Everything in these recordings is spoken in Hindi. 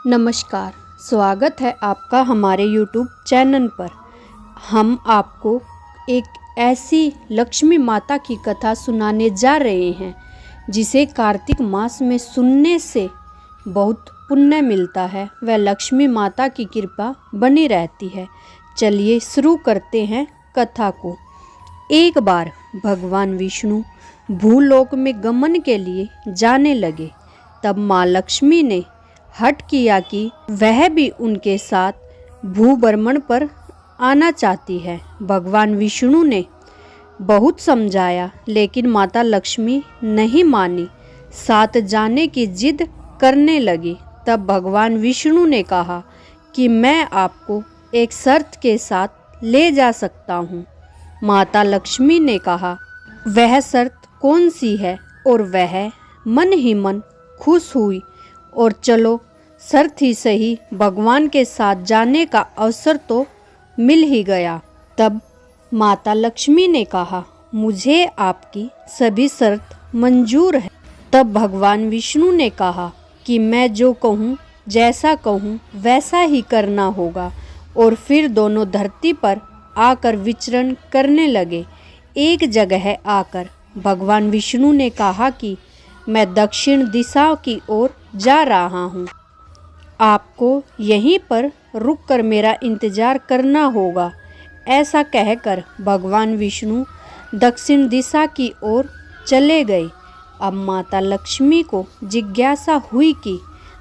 नमस्कार, स्वागत है आपका हमारे YouTube चैनल पर। हम आपको एक ऐसी लक्ष्मी माता की कथा सुनाने जा रहे हैं जिसे कार्तिक मास में सुनने से बहुत पुण्य मिलता है। वह लक्ष्मी माता की कृपा बनी रहती है। चलिए शुरू करते हैं कथा को। एक बार भगवान विष्णु भूलोक में गमन के लिए जाने लगे। तब माँ लक्ष्मी ने हठ किया कि वह भी उनके साथ भूभ्रमण पर आना चाहती है। भगवान विष्णु ने बहुत समझाया, लेकिन माता लक्ष्मी नहीं मानी, साथ जाने की जिद करने लगी। तब भगवान विष्णु ने कहा कि मैं आपको एक शर्त के साथ ले जा सकता हूँ। माता लक्ष्मी ने कहा, वह शर्त कौन सी है? और वह मन ही मन खुश हुई और चलो शर्त ही सही, भगवान के साथ जाने का अवसर तो मिल ही गया। तब माता लक्ष्मी ने कहा, मुझे आपकी सभी शर्त मंजूर है। तब भगवान विष्णु ने कहा कि मैं जो कहूँ, जैसा कहूँ वैसा ही करना होगा। और फिर दोनों धरती पर आकर विचरण करने लगे। एक जगह आकर भगवान विष्णु ने कहा कि मैं दक्षिण दिशा की ओर जा रहा हूँ, आपको यहीं पर रुककर मेरा इंतजार करना होगा। ऐसा कहकर भगवान विष्णु दक्षिण दिशा की ओर चले गए। अब माता लक्ष्मी को जिज्ञासा हुई कि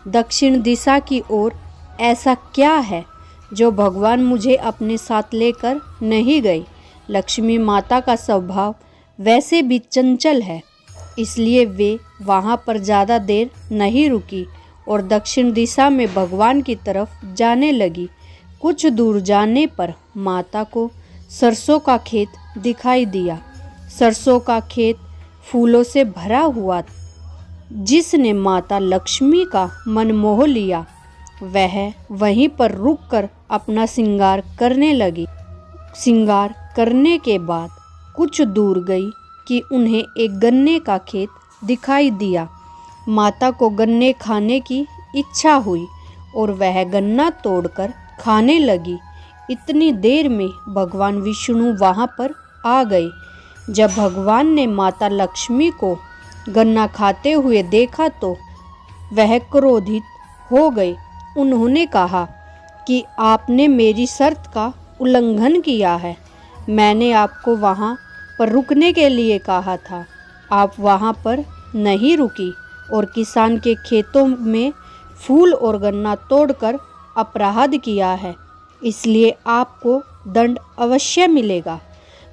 दक्षिण दिशा की ओर ऐसा क्या है जो भगवान मुझे अपने साथ लेकर नहीं गए। लक्ष्मी माता का स्वभाव वैसे भी चंचल है, इसलिए वे वहाँ पर ज़्यादा देर नहीं रुकी और दक्षिण दिशा में भगवान की तरफ जाने लगी। कुछ दूर जाने पर माता को सरसों का खेत दिखाई दिया। सरसों का खेत फूलों से भरा हुआ, जिसने माता लक्ष्मी का मन मोह लिया। वह वहीं पर रुककर अपना श्रृंगार करने लगी। श्रृंगार करने के बाद कुछ दूर गई कि उन्हें एक गन्ने का खेत दिखाई दिया। माता को गन्ने खाने की इच्छा हुई और वह गन्ना तोड़कर खाने लगी। इतनी देर में भगवान विष्णु वहाँ पर आ गए। जब भगवान ने माता लक्ष्मी को गन्ना खाते हुए देखा तो वह क्रोधित हो गए। उन्होंने कहा कि आपने मेरी शर्त का उल्लंघन किया है। मैंने आपको वहाँ पर रुकने के लिए कहा था, आप वहाँ पर नहीं रुकी और किसान के खेतों में फूल और गन्ना तोड़कर अपराध किया है, इसलिए आपको दंड अवश्य मिलेगा।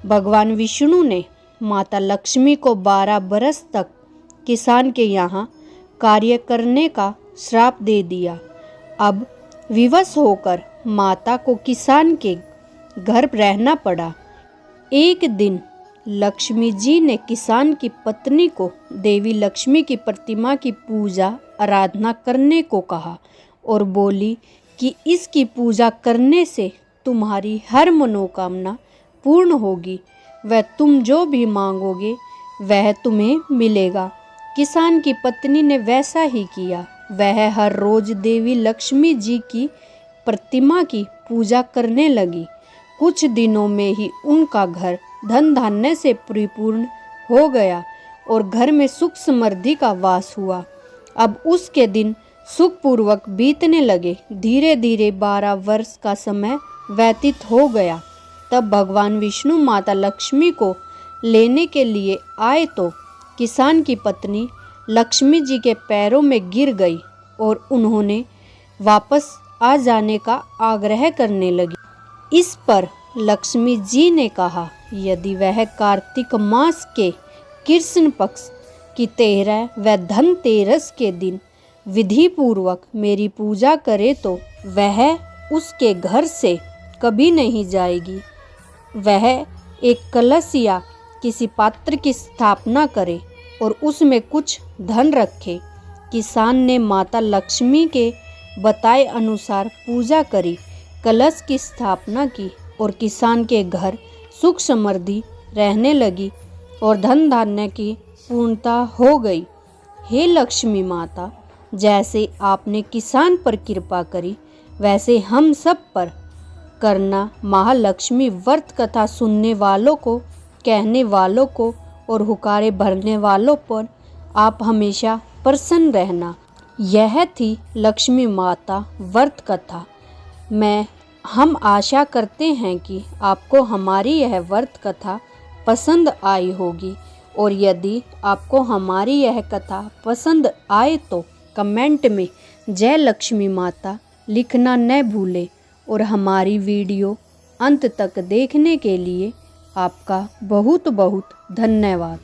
भगवान विष्णु ने माता लक्ष्मी को 12 बरस तक किसान के यहाँ कार्य करने का श्राप दे दिया। अब विवश होकर माता को किसान के घर रहना पड़ा। एक दिन लक्ष्मी जी ने किसान की पत्नी को देवी लक्ष्मी की प्रतिमा की पूजा आराधना करने को कहा और बोली कि इसकी पूजा करने से तुम्हारी हर मनोकामना पूर्ण होगी। वह तुम जो भी मांगोगे वह तुम्हें मिलेगा। किसान की पत्नी ने वैसा ही किया। वह हर रोज देवी लक्ष्मी जी की प्रतिमा की पूजा करने लगी। कुछ दिनों में ही उनका घर धन धान्य से परिपूर्ण हो गया और घर में सुख समृद्धि का वास हुआ। अब उसके दिन सुखपूर्वक बीतने लगे। धीरे धीरे 12 वर्ष का समय व्यतीत हो गया। तब भगवान विष्णु माता लक्ष्मी को लेने के लिए आए तो किसान की पत्नी लक्ष्मी जी के पैरों में गिर गई और उन्होंने वापस आ जाने का आग्रह करने लगी। इस पर लक्ष्मी जी ने कहा, यदि वह कार्तिक मास के कृष्ण पक्ष की 13 व धनतेरस के दिन विधि पूर्वक मेरी पूजा करे तो वह उसके घर से कभी नहीं जाएगी। वह एक कलश या किसी पात्र की स्थापना करे और उसमें कुछ धन रखे। किसान ने माता लक्ष्मी के बताए अनुसार पूजा करी, कलश की स्थापना की और किसान के घर सुख समृद्धि रहने लगी और धन धान्य की पूर्णता हो गई। हे लक्ष्मी माता, जैसे आपने किसान पर कृपा करी वैसे हम सब पर करना। महालक्ष्मी व्रत कथा सुनने वालों को, कहने वालों को और हुक्कारे भरने वालों पर आप हमेशा प्रसन्न रहना। यह थी लक्ष्मी माता व्रत कथा। हम आशा करते हैं कि आपको हमारी यह व्रत कथा पसंद आई होगी, और यदि आपको हमारी यह कथा पसंद आए तो कमेंट में जय लक्ष्मी माता लिखना न भूलें। और हमारी वीडियो अंत तक देखने के लिए आपका बहुत बहुत धन्यवाद।